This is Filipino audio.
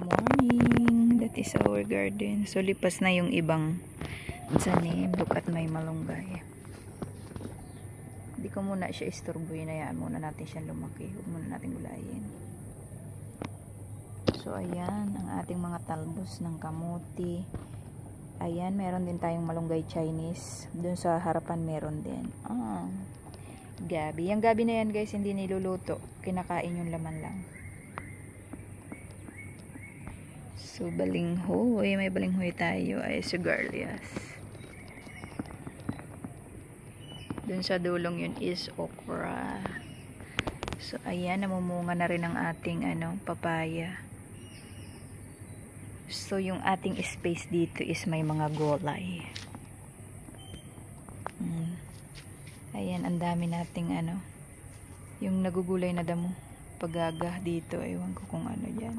Morning. That is our garden. So lipas na yung ibang tanim. Look at my malunggay. Hindi ko muna siya istorboyin. Hayaan muna natin siya lumaki. Huwag muna natin gulayin. So ayan ang ating mga talbos ng kamuti. Ayan, meron din tayong malunggay Chinese. Doon sa harapan meron din. Gabi. Yung gabi na yan guys, hindi niluluto. Kinakain yung laman lang. So, balinghoy. May balinghoy tayo. Ay, sigarilyas. Dun sa dulong yun is okra. So, ayan. Namumunga na rin ang ating papaya. So, yung ating space dito is may mga gulay. Ayan, ang dami nating yung nagugulay na damo. Pagaga dito. Ewan ko kung ano dyan.